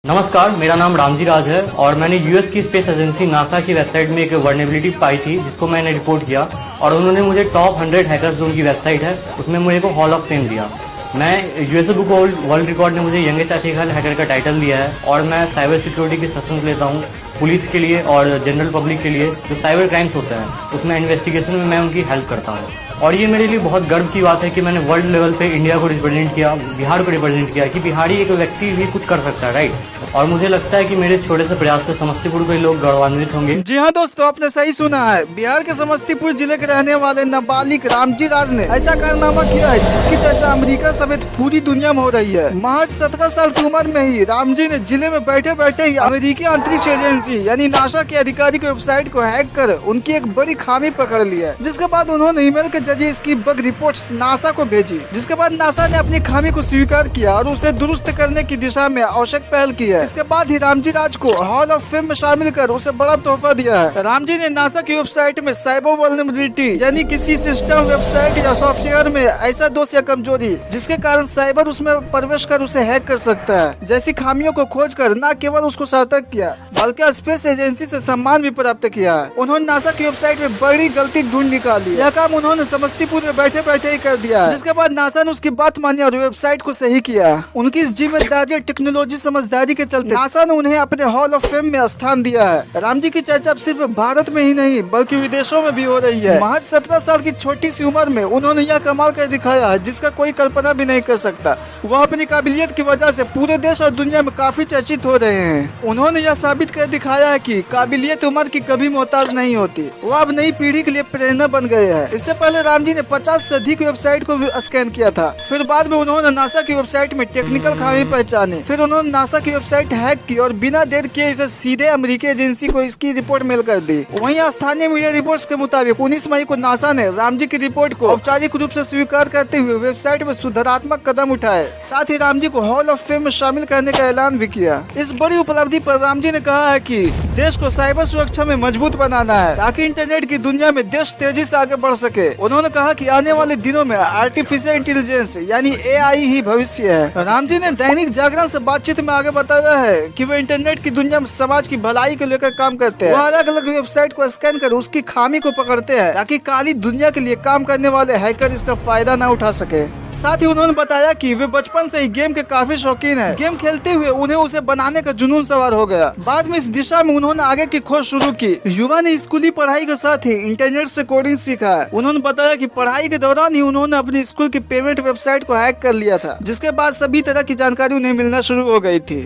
नमस्कार, मेरा नाम रामजी राज है और मैंने यूएस की स्पेस एजेंसी नासा की वेबसाइट में एक वर्नेबिलिटी पाई थी जिसको मैंने रिपोर्ट किया और उन्होंने मुझे टॉप 100 हैकर्स जो उनकी वेबसाइट है उसमें मुझे को हॉल ऑफ फेम दिया। मैं USA book of world record ने मुझे यंगेस्ट एथिकल हैकर का टाइटल दिया है और मैं साइबर सिक्योरिटी के सेशंस लेता हूँ पुलिस के लिए और जनरल पब्लिक के लिए जो साइबर क्राइम्स होते हैं उसमें इन्वेस्टिगेशन में मैं उनकी हेल्प करता हूँ। और ये मेरे लिए बहुत गर्व की बात है कि मैंने वर्ल्ड लेवल पे इंडिया को रिप्रेजेंट किया, बिहार को रिप्रेजेंट किया कि बिहारी एक व्यक्ति भी कुछ कर सकता है, राइट। और मुझे लगता है कि मेरे छोटे से प्रयास से समस्तीपुर के लोग गौरवान्वित होंगे। जी हाँ दोस्तों, आपने सही सुना है। बिहार के समस्तीपुर जिले के रहने वाले नाबालिग रामजी राज ने ऐसा कारनामा किया है जिसकी चर्चा अमेरिका समेत पूरी दुनिया में हो रही है। महज 17 साल की उम्र में ही रामजी ने जिले में बैठे बैठे ही अमेरिकी अंतरिक्ष एजेंसी यानी नासा के अधिकारी की वेबसाइट को हैक कर उनकी एक बड़ी खामी पकड़ ली है, जिसके बाद उन्होंने ईमेल के जरिए इसकी बग रिपोर्ट्स नासा को भेजी, जिसके बाद नासा ने अपनी खामी को स्वीकार किया और उसे दुरुस्त करने की दिशा में आवश्यक पहल की है। इसके बाद ही रामजी राज को हॉल ऑफ फेम में शामिल कर उसे बड़ा तोहफा दिया है। रामजी ने नासा की वेबसाइट में साइबर वल्नरेबिलिटी यानी किसी सिस्टम, वेबसाइट या सॉफ्टवेयर में ऐसा दोष या कमजोरी जिसके कारण साइबर उसमें प्रवेश कर उसे हैक कर सकता है जैसी खामियों को खोज कर न केवल उसको सतर्क किया बल्कि स्पेस एजेंसी से सम्मान भी प्राप्त किया है। उन्होंने नासा की वेबसाइट में बड़ी गलती ढूंढ निकाली। यह काम उन्होंने समस्तीपुर में बैठे बैठे ही कर दिया, जिसके बाद नासा ने उसकी बात मानी और वेबसाइट को सही किया। उनकी इस जिम्मेदारी टेक्नोलॉजी समझदारी के चलते नासा ने उन्हें अपने हॉल ऑफ फेम में स्थान दिया है। रामजी की चर्चा अब सिर्फ भारत में ही नहीं बल्कि विदेशों में भी हो रही है। महज 17 साल की छोटी सी उम्र में उन्होंने यह कमाल कर दिखाया है जिसका कोई कल्पना भी नहीं कर सकता। वह अपनी काबिलियत की वजह से पूरे देश और दुनिया में काफी चर्चित हो रहे हैं। उन्होंने यह साबित कर दिखाया है कि काबिलियत उम्र की कभी मोहताज नहीं होती। वह अब नई पीढ़ी के लिए प्रेरणा बन गए हैं। इससे पहले रामजी ने 50 से अधिक वेबसाइट को स्कैन किया था। फिर बाद में उन्होंने नासा की वेबसाइट में टेक्निकल खामी पहचानी। फिर उन्होंने नासा की वेबसाइट हैक की और बिना देर किए इसे सीधे अमेरिकी एजेंसी को इसकी रिपोर्ट मेल कर दी। वहीं स्थानीय मीडिया रिपोर्ट्स के मुताबिक 19 मई को नासा ने रामजी की रिपोर्ट को औपचारिक रूप से स्वीकार करते हुए वेबसाइट में सुधारात्मक कदम उठाए। साथ ही रामजी को हॉल ऑफ फेम में शामिल करने का ऐलान भी किया। इस बड़ी उपलब्धि पर रामजी ने कहा है कि देश को साइबर सुरक्षा में मजबूत बनाना है ताकि इंटरनेट की दुनिया में देश तेजी से आगे बढ़ सके। उन्होंने कहा कि आने वाले दिनों में आर्टिफिशियल इंटेलिजेंस यानी एआई ही भविष्य है। रामजी ने दैनिक जागरण से बातचीत में आगे बताया है कि वे इंटरनेट की दुनिया में समाज की भलाई को लेकर काम करते हैं। वो अलग अलग वेबसाइट को स्कैन कर उसकी खामी को पकड़ते हैं ताकि काली दुनिया के लिए काम करने वाले हैकर इसका फायदा न उठा सके। साथ ही उन्होंने बताया कि वे बचपन से ही गेम के काफी शौकीन हैं। गेम खेलते हुए उन्हें उसे बनाने का जुनून सवार हो गया। बाद में इस दिशा में उन्होंने आगे की खोज शुरू की। युवा ने स्कूली पढ़ाई के साथ ही इंटरनेट से कोडिंग सीखा है। उन्होंने बताया कि पढ़ाई के दौरान ही उन्होंने अपनी स्कूल की पेमेंट वेबसाइट को हैक कर लिया था, जिसके बाद सभी तरह की जानकारी उन्हें मिलना शुरू हो गई थी।